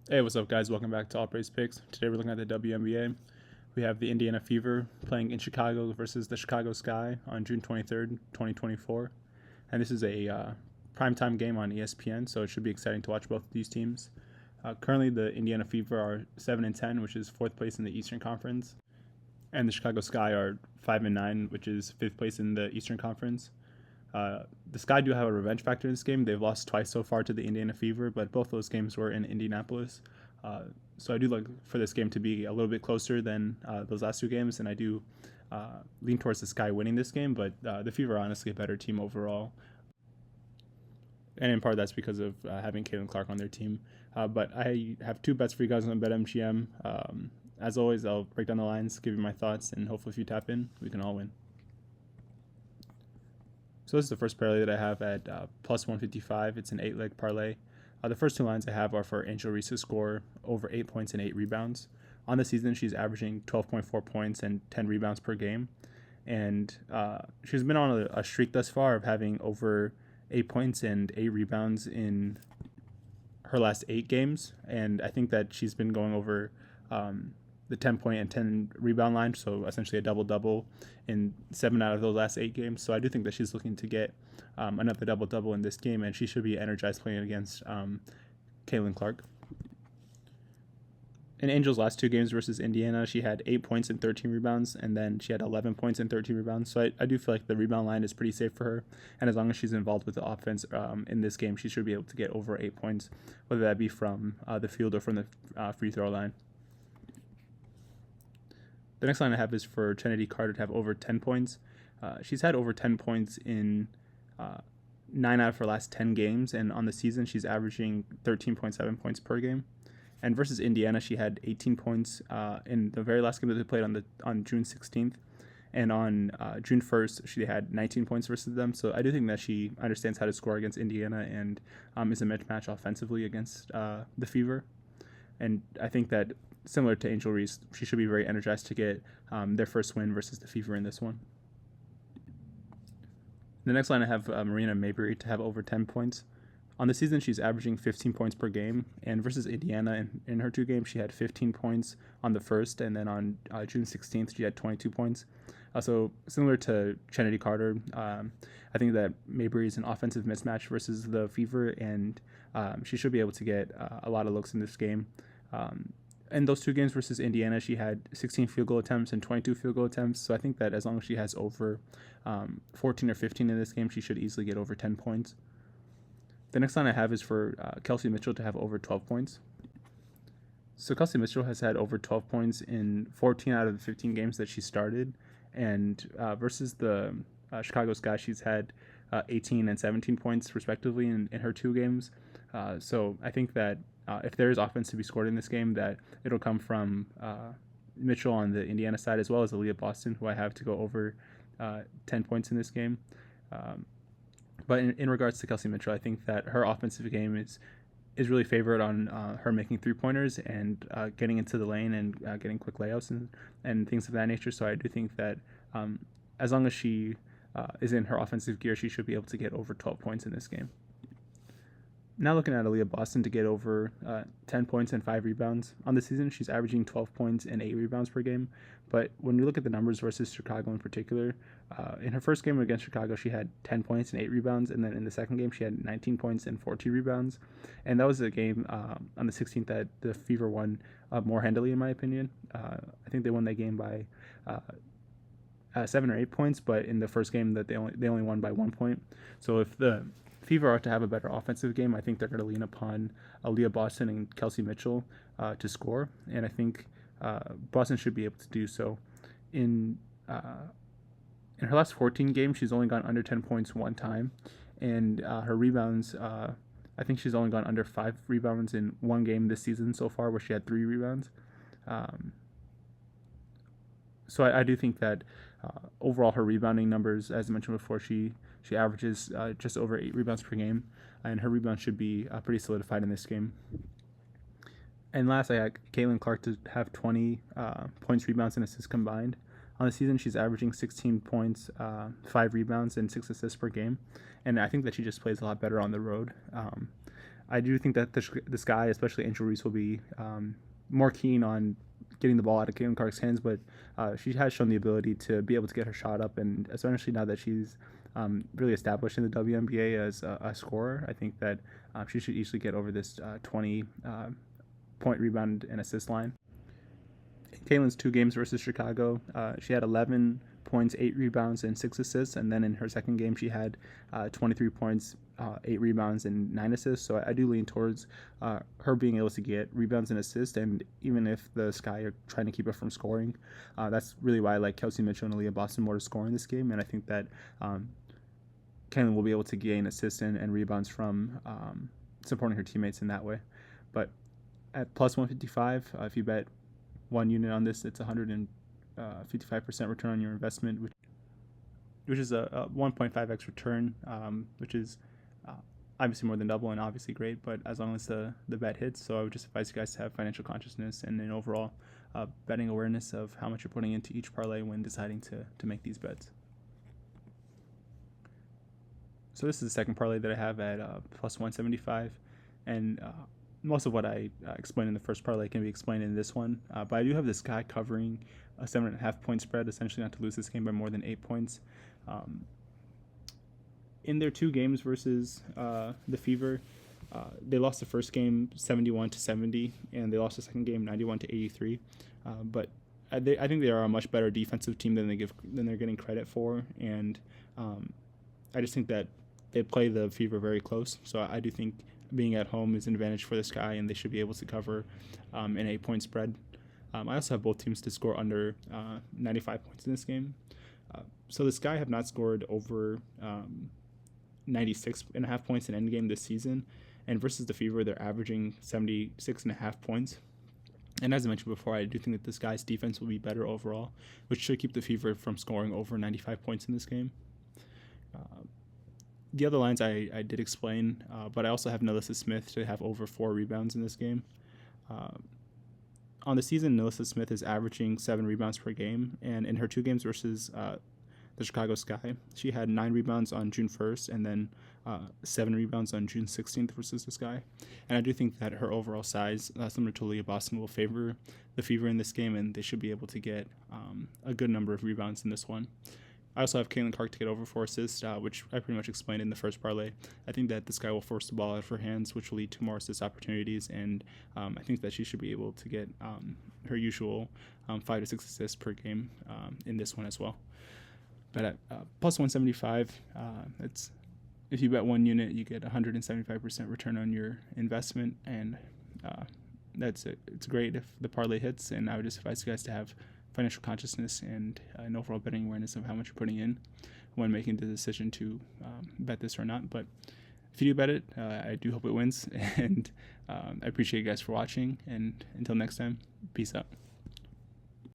Hey, what's up, guys? Welcome back to All Praise Picks. Today we're looking at the WNBA. We have the Indiana Fever playing in Chicago versus the Chicago Sky on June 23rd, 2024. And this is a primetime game on ESPN, so it should be exciting to watch both of these teams. Currently, the Indiana Fever are 7-10, which is fourth place in the Eastern Conference, and the Chicago Sky are 5-9, which is fifth place in the Eastern Conference. The Sky do have a revenge factor in this game. They've lost twice so far to the Indiana Fever, but both those games were in Indianapolis. So I do like for this game to be a little bit closer than those last two games, and I do lean towards the Sky winning this game. But the Fever are honestly a better team overall, and in part that's because of having Caitlin Clark on their team. But I have two bets for you guys on BetMGM. As always, I'll break down the lines, give you my thoughts, and hopefully if you tap in, we can all win. So this is the first parlay that I have at plus 155. It's an 8-leg parlay. The first two lines I have are for Angel Reese to score over 8 points and 8 rebounds. On the season, she's averaging 12.4 points and 10 rebounds per game. And she's been on a streak thus far of having over 8 points and 8 rebounds in her last 8 games. And I think that she's been going over the 10-point and 10 rebound line, so essentially a double-double in 7 out of those last 8 games. So I do think that she's looking to get another double-double in this game, and she should be energized playing against Caitlin Clark. In Angel's last 2 games versus Indiana, she had 8 points and 13 rebounds, and then she had 11 points and 13 rebounds. So I do feel like the rebound line is pretty safe for her, and as long as she's involved with the offense in this game, she should be able to get over 8 points, whether that be from the field or from the free throw line. The next line I have is for Trinity Carter to have over 10 points. She's had over 10 points in 9 out of her last 10 games, and on the season, she's averaging 13.7 points per game. And versus Indiana, she had 18 points in the very last game that they played on June 16th. And on June 1st, she had 19 points versus them. So I do think that she understands how to score against Indiana and is a mismatch offensively against the Fever. And I think that similar to Angel Reese, she should be very energized to get their first win versus the Fever in this one. The next line I have Marina Mabrey to have over 10 points. On the season, she's averaging 15 points per game, and versus Indiana, in her 2 games, she had 15 points on the first, and then on June 16th, she had 22 points. So similar to Trinity Carter, I think that Mabrey is an offensive mismatch versus the Fever, and she should be able to get a lot of looks in this game. In those 2 games versus Indiana, she had 16 field goal attempts and 22 field goal attempts. So I think that as long as she has over 14 or 15 in this game, she should easily get over 10 points. The next line I have is for Kelsey Mitchell to have over 12 points. So Kelsey Mitchell has had over 12 points in 14 out of the 15 games that she started. And versus the Chicago Sky, she's had 18 and 17 points respectively in her 2 games. So I think that if there is offense to be scored in this game, that it'll come from Mitchell on the Indiana side, as well as Aaliyah Boston, who I have to go over 10 points in this game. But in regards to Kelsey Mitchell, I think that her offensive game is really favored on her making 3-pointers and getting into the lane and getting quick layups and things of that nature. So I do think that as long as she is in her offensive gear, she should be able to get over 12 points in this game. Now looking at Aaliyah Boston to get over 10 points and 5 rebounds. On the season, she's averaging 12 points and 8 rebounds per game. But when you look at the numbers versus Chicago in particular, in her first game against Chicago, she had 10 points and 8 rebounds. And then in the second game, she had 19 points and 14 rebounds. And that was a game on the 16th that the Fever won more handily, in my opinion. I think they won that game by 7 or 8 points, but in the first game that they only won by 1 point. So if the Fever are to have a better offensive game, I think they're going to lean upon Aaliyah Boston and Kelsey Mitchell to score, and I think Boston should be able to do so. In her last 14 games, she's only gone under 10 points 1 time, and her rebounds, I think she's only gone under 5 rebounds in 1 game this season so far, where she had 3 rebounds. So I do think that overall her rebounding numbers, as I mentioned before, she averages just over 8 rebounds per game, and her rebounds should be pretty solidified in this game. And last, I had Caitlin Clark to have 20 points, rebounds, and assists combined. On the season, she's averaging 16 points, 5 rebounds, and 6 assists per game. And I think that she just plays a lot better on the road. I do think that this guy, especially Angel Reese, will be more keen on getting the ball out of Caitlin Clark's hands, but she has shown the ability to be able to get her shot up, and especially now that she's really established in the WNBA as a scorer, I think that she should easily get over this 20 point rebound and assist line. In Caitlin's 2 games versus Chicago, she had 11 points, 8 rebounds, and 6 assists, and then in her second game she had 23 points, 8 rebounds, and 9 assists. So I do lean towards her being able to get rebounds and assists, and even if the Sky are trying to keep her from scoring, that's really why I like Kelsey Mitchell and Aaliyah Boston more to score in this game, and I think that Caitlin will be able to gain assists and rebounds from supporting her teammates in that way. But at plus 155, if you bet 1 unit on this, it's 155% return on your investment, which is a 1.5x return, which is obviously more than double and obviously great, but as long as the bet hits. So I would just advise you guys to have financial consciousness and an overall betting awareness of how much you're putting into each parlay when deciding to make these bets. So this is the second parlay that I have at plus 175, and most of what I explained in the first parlay can be explained in this one, but I do have this guy covering a 7.5 point spread, essentially not to lose this game by more than 8 points. In their 2 games versus the Fever, they lost the first game 71-70, and they lost the second game 91-83. But I think they are a much better defensive team than they're getting credit for, and I just think that they play the Fever very close. So I do think being at home is an advantage for the Sky, and they should be able to cover an 8 point spread. I also have both teams to score under 95 points in this game. So the Sky have not scored over 96.5 points in endgame this season, and versus the Fever, they're averaging 76.5 points. And as I mentioned before, I do think that this Sky's defense will be better overall, which should keep the Fever from scoring over 95 points in this game. The other lines I did explain, but I also have Nelissa Smith to have over 4 rebounds in this game. On the season, Nelissa Smith is averaging 7 rebounds per game, and in her 2 games versus the Chicago Sky, she had 9 rebounds on June 1st and then 7 rebounds on June 16th versus the Sky. And I do think that her overall size, similar to Aaliyah Boston, will favor the Fever in this game, and they should be able to get a good number of rebounds in this one. I also have Caitlin Clark to get over 4 assists, which I pretty much explained in the first parlay. I think that this guy will force the ball out of her hands, which will lead to more assist opportunities, and I think that she should be able to get her usual 5 to 6 assists per game in this one as well. But at plus 175, if you bet 1 unit, you get 175% return on your investment, and that's it. It's great if the parlay hits, and I would just advise you guys to have financial consciousness and an overall betting awareness of how much you're putting in when making the decision to bet this or not. But if you do bet it, I do hope it wins, and I appreciate you guys for watching, and until next time, peace out.